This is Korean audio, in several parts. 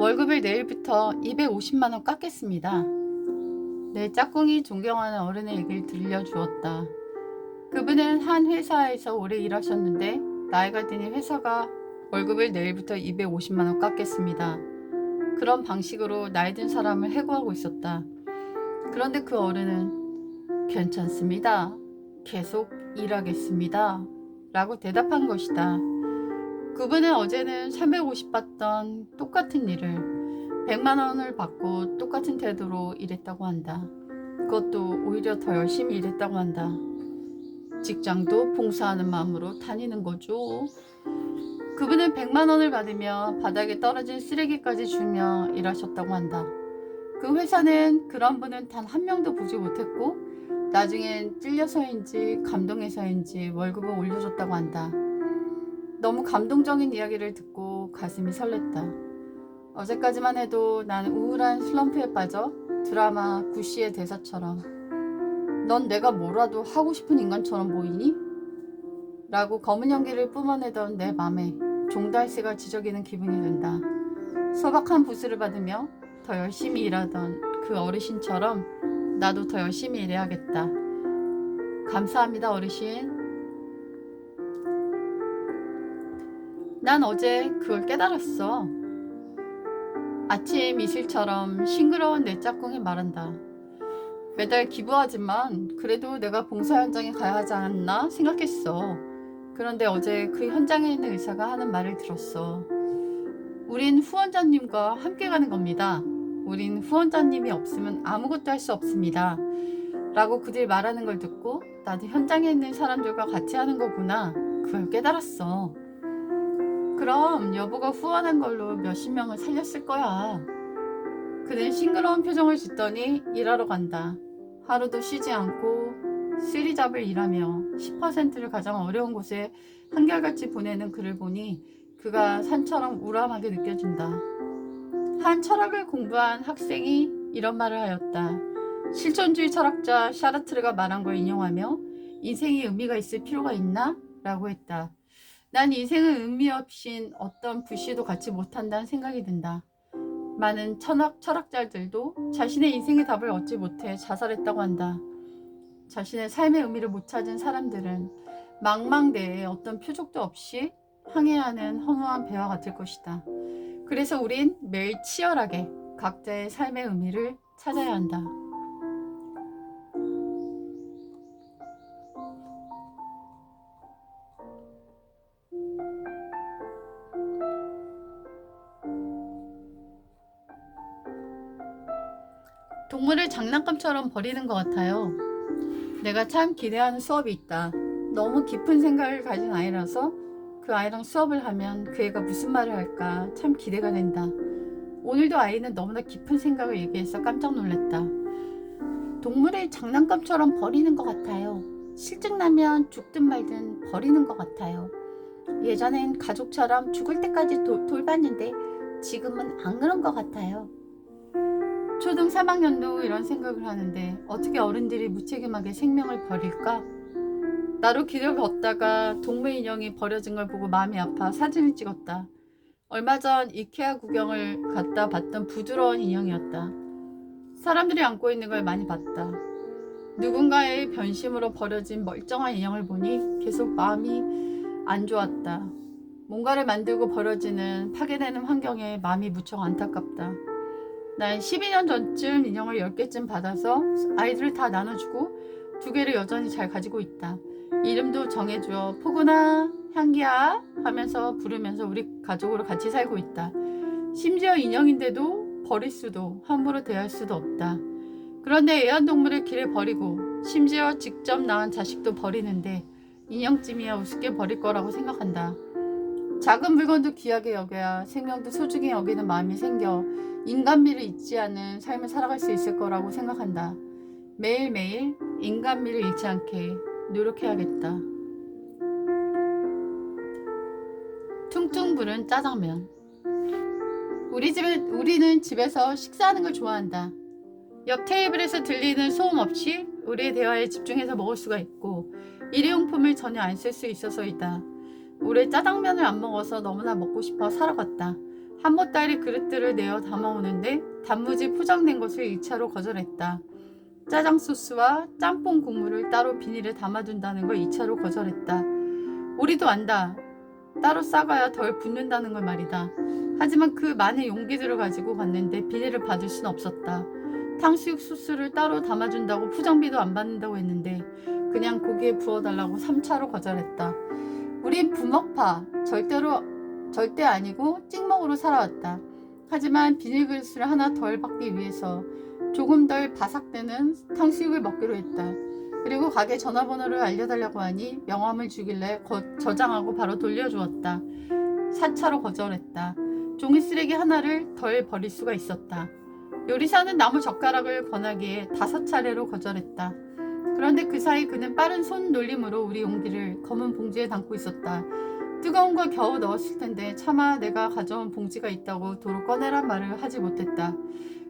월급을 내일부터 250만원 깎겠습니다. 내 짝꿍이 존경하는 어른의 얘기를 들려주었다. 그분은 한 회사에서 오래 일하셨는데 나이가 드니 회사가 월급을 내일부터 250만원 깎겠습니다. 그런 방식으로 나이 든 사람을 해고하고 있었다. 그런데 그 어른은 괜찮습니다. 계속 일하겠습니다. 라고 대답한 것이다. 그분은 어제는 350 받던 똑같은 일을 100만원을 받고 똑같은 태도로 일했다고 한다. 그것도 오히려 더 열심히 일했다고 한다. 직장도 봉사하는 마음으로 다니는 거죠. 그분은 100만원을 받으며 바닥에 떨어진 쓰레기까지 주며 일하셨다고 한다. 그 회사는 그런 분은 단 한 명도 보지 못했고 나중엔 찔려서인지 감동해서인지 월급을 올려줬다고 한다. 너무 감동적인 이야기를 듣고 가슴이 설렜다. 어제까지만 해도 난 우울한 슬럼프에 빠져 드라마 구시의 대사처럼 넌 내가 뭐라도 하고 싶은 인간처럼 보이니? 라고 검은 연기를 뿜어내던 내 맘에 종달새가 지저귀는 기분이 든다. 소박한 부스를 받으며 더 열심히 일하던 그 어르신처럼 나도 더 열심히 일해야겠다. 감사합니다, 어르신. 난 어제 그걸 깨달았어. 아침 이슬처럼 싱그러운 내 짝꿍이 말한다. 매달 기부하지만 그래도 내가 봉사 현장에 가야 하지 않나 생각했어. 그런데 어제 그 현장에 있는 의사가 하는 말을 들었어. 우린 후원자님과 함께 가는 겁니다. 우린 후원자님이 없으면 아무것도 할 수 없습니다. 라고 그들 말하는 걸 듣고 나도 현장에 있는 사람들과 같이 하는 거구나. 그걸 깨달았어. 그럼 여보가 후원한 걸로 몇십 명을 살렸을 거야. 그는 싱그러운 표정을 짓더니 일하러 간다. 하루도 쉬지 않고 쓰리잡을 일하며 10%를 가장 어려운 곳에 한결같이 보내는 그를 보니 그가 산처럼 우람하게 느껴진다. 한 철학을 공부한 학생이 이런 말을 하였다. 실존주의 철학자 샤르트르가 말한 걸 인용하며 인생에 의미가 있을 필요가 있나? 라고 했다. 난 인생은 의미 없인 어떤 불씨도 갖지 못한다는 생각이 든다. 많은 철학자들도 자신의 인생의 답을 얻지 못해 자살했다고 한다. 자신의 삶의 의미를 못 찾은 사람들은 망망대해에 어떤 표적도 없이 항해하는 허무한 배와 같을 것이다. 그래서 우린 매일 치열하게 각자의 삶의 의미를 찾아야 한다. 동물을 장난감처럼 버리는 것 같아요. 내가 참 기대하는 수업이 있다. 너무 깊은 생각을 가진 아이라서 그 아이랑 수업을 하면 그 애가 무슨 말을 할까 참 기대가 된다. 오늘도 아이는 너무나 깊은 생각을 얘기해서 깜짝 놀랐다. 동물을 장난감처럼 버리는 것 같아요. 실증나면 죽든 말든 버리는 것 같아요. 예전엔 가족처럼 죽을 때까지 돌봤는데 지금은 안 그런 것 같아요. 초등 3학년도 이런 생각을 하는데 어떻게 어른들이 무책임하게 생명을 버릴까? 나로 길을 걷다가 동물 인형이 버려진 걸 보고 마음이 아파 사진을 찍었다. 얼마 전 이케아 구경을 갔다 봤던 부드러운 인형이었다. 사람들이 안고 있는 걸 많이 봤다. 누군가의 변심으로 버려진 멀쩡한 인형을 보니 계속 마음이 안 좋았다. 뭔가를 만들고 버려지는 파괴되는 환경에 마음이 무척 안타깝다. 난 12년 전쯤 인형을 10개쯤 받아서 아이들을 다 나눠주고 2개를 여전히 잘 가지고 있다. 이름도 정해주어 포근아, 향기야 하면서 부르면서 우리 가족으로 같이 살고 있다. 심지어 인형인데도 버릴 수도 함부로 대할 수도 없다. 그런데 애완동물을 길에 버리고 심지어 직접 낳은 자식도 버리는데 인형쯤이야 우습게 버릴 거라고 생각한다. 작은 물건도 귀하게 여겨야 생명도 소중히 여기는 마음이 생겨 인간미를 잊지 않는 삶을 살아갈 수 있을 거라고 생각한다. 매일매일 인간미를 잃지 않게 노력해야겠다. 퉁퉁 부른 짜장면. 우리는 집에서 식사하는 걸 좋아한다. 옆 테이블에서 들리는 소음 없이 우리의 대화에 집중해서 먹을 수가 있고 일회용품을 전혀 안 쓸 수 있어서이다. 올해 짜장면을 안 먹어서 너무나 먹고 싶어 사러 갔다. 한 보따리 그릇들을 내어 담아오는데 단무지 포장된 것을 2차로 거절했다. 짜장 소스와 짬뽕 국물을 따로 비닐에 담아둔다는 걸 2차로 거절했다. 우리도 안다. 따로 싸가야 덜 붓는다는 걸 말이다. 하지만 그 많은 용기들을 가지고 갔는데 비닐을 받을 순 없었다. 탕수육 소스를 따로 담아준다고 포장비도 안 받는다고 했는데 그냥 고기에 부어달라고 3차로 거절했다. 우린 부먹파, 절대 아니고 찍먹으로 살아왔다. 하지만 비닐 그릇을 하나 덜 받기 위해서 조금 덜 바삭대는 탕수육을 먹기로 했다. 그리고 가게 전화번호를 알려달라고 하니 명함을 주길래 저장하고 바로 돌려주었다. 4차로 거절했다. 종이 쓰레기 하나를 덜 버릴 수가 있었다. 요리사는 나무 젓가락을 권하기에 5차례로 거절했다. 그런데 그 사이 그는 빠른 손놀림으로 우리 용기를 검은 봉지에 담고 있었다. 뜨거운 걸 겨우 넣었을 텐데 차마 내가 가져온 봉지가 있다고 도로 꺼내란 말을 하지 못했다.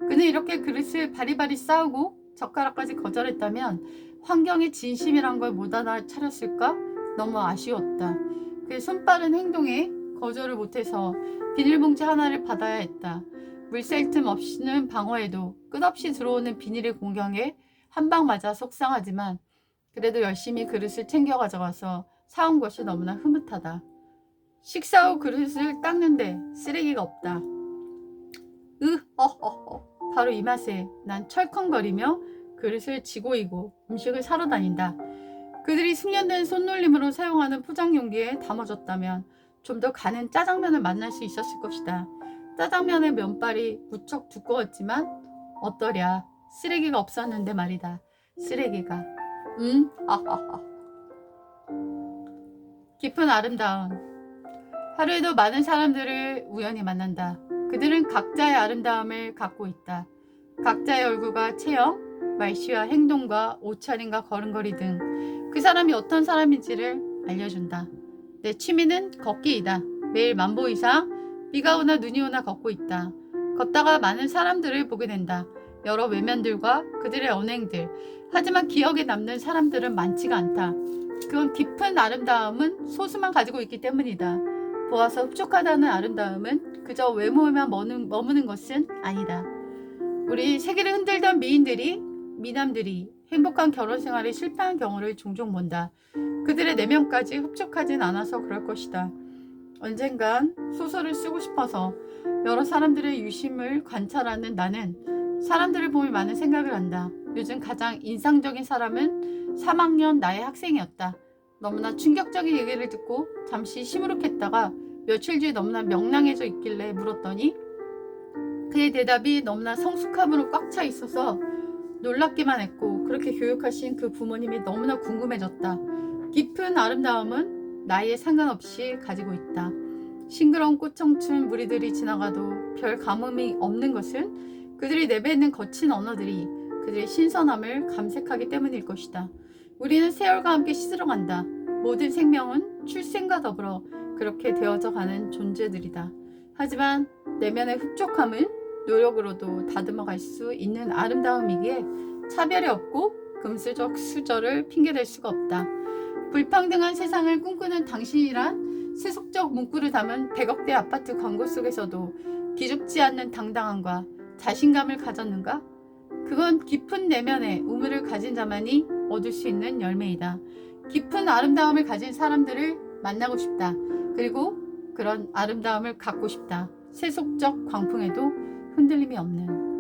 그는 이렇게 그릇을 바리바리 싸우고 젓가락까지 거절했다면 환경의 진심이란 걸 못 알아차렸을까? 너무 아쉬웠다. 그의 손빠른 행동에 거절을 못해서 비닐봉지 하나를 받아야 했다. 물샐 틈 없이는 방어해도 끝없이 들어오는 비닐의 공격에 한 방 맞아 속상하지만 그래도 열심히 그릇을 챙겨 가져가서 사온 것이 너무나 흐뭇하다. 식사 후 그릇을 닦는데 쓰레기가 없다. 바로 이 맛에 난 철컹거리며 그릇을 지고이고 음식을 사러 다닌다. 그들이 숙련된 손놀림으로 사용하는 포장용기에 담아줬다면 좀 더 가는 짜장면을 만날 수 있었을 것이다. 짜장면의 면발이 무척 두꺼웠지만 어떠랴 쓰레기가 없었는데 말이다. 쓰레기가. 깊은 아름다움. 하루에도 많은 사람들을 우연히 만난다. 그들은 각자의 아름다움을 갖고 있다. 각자의 얼굴과 체형, 말씨와 행동과 옷차림과 걸음걸이 등 그 사람이 어떤 사람인지를 알려준다. 내 취미는 걷기이다. 매일 10,000보 이상 비가 오나 눈이 오나 걷고 있다. 걷다가 많은 사람들을 보게 된다. 여러 외면들과 그들의 언행들. 하지만 기억에 남는 사람들은 많지가 않다. 그건 깊은 아름다움은 소수만 가지고 있기 때문이다. 보아서 흡족하다는 아름다움은 그저 외모에만 머무는 것은 아니다. 우리 세계를 흔들던 미남들이 행복한 결혼 생활에 실패한 경우를 종종 본다. 그들의 내면까지 흡족하진 않아서 그럴 것이다. 언젠간 소설을 쓰고 싶어서 여러 사람들의 유심을 관찰하는 나는 사람들을 보며 많은 생각을 한다. 요즘 가장 인상적인 사람은 3학년 나의 학생이었다. 너무나 충격적인 얘기를 듣고 잠시 시무룩했다가 며칠 뒤에 너무나 명랑해져 있길래 물었더니 그의 대답이 너무나 성숙함으로 꽉 차 있어서 놀랍기만 했고 그렇게 교육하신 그 부모님이 너무나 궁금해졌다. 깊은 아름다움은 나이에 상관없이 가지고 있다. 싱그러운 꽃청춘 무리들이 지나가도 별 감흥이 없는 것은 그들이 내뱉는 거친 언어들이 그들의 신선함을 감색하기 때문일 것이다. 우리는 세월과 함께 시들어간다. 모든 생명은 출생과 더불어 그렇게 되어져 가는 존재들이다. 하지만 내면의 흡족함은 노력으로도 다듬어갈 수 있는 아름다움이기에 차별이 없고 금수저 수저를 핑계댈 수가 없다. 불평등한 세상을 꿈꾸는 당신이란 세속적 문구를 담은 100억대 아파트 광고 속에서도 기죽지 않는 당당함과 자신감을 가졌는가? 그건 깊은 내면의 우물을 가진 자만이 얻을 수 있는 열매이다. 깊은 아름다움을 가진 사람들을 만나고 싶다. 그리고 그런 아름다움을 갖고 싶다. 세속적 광풍에도 흔들림이 없는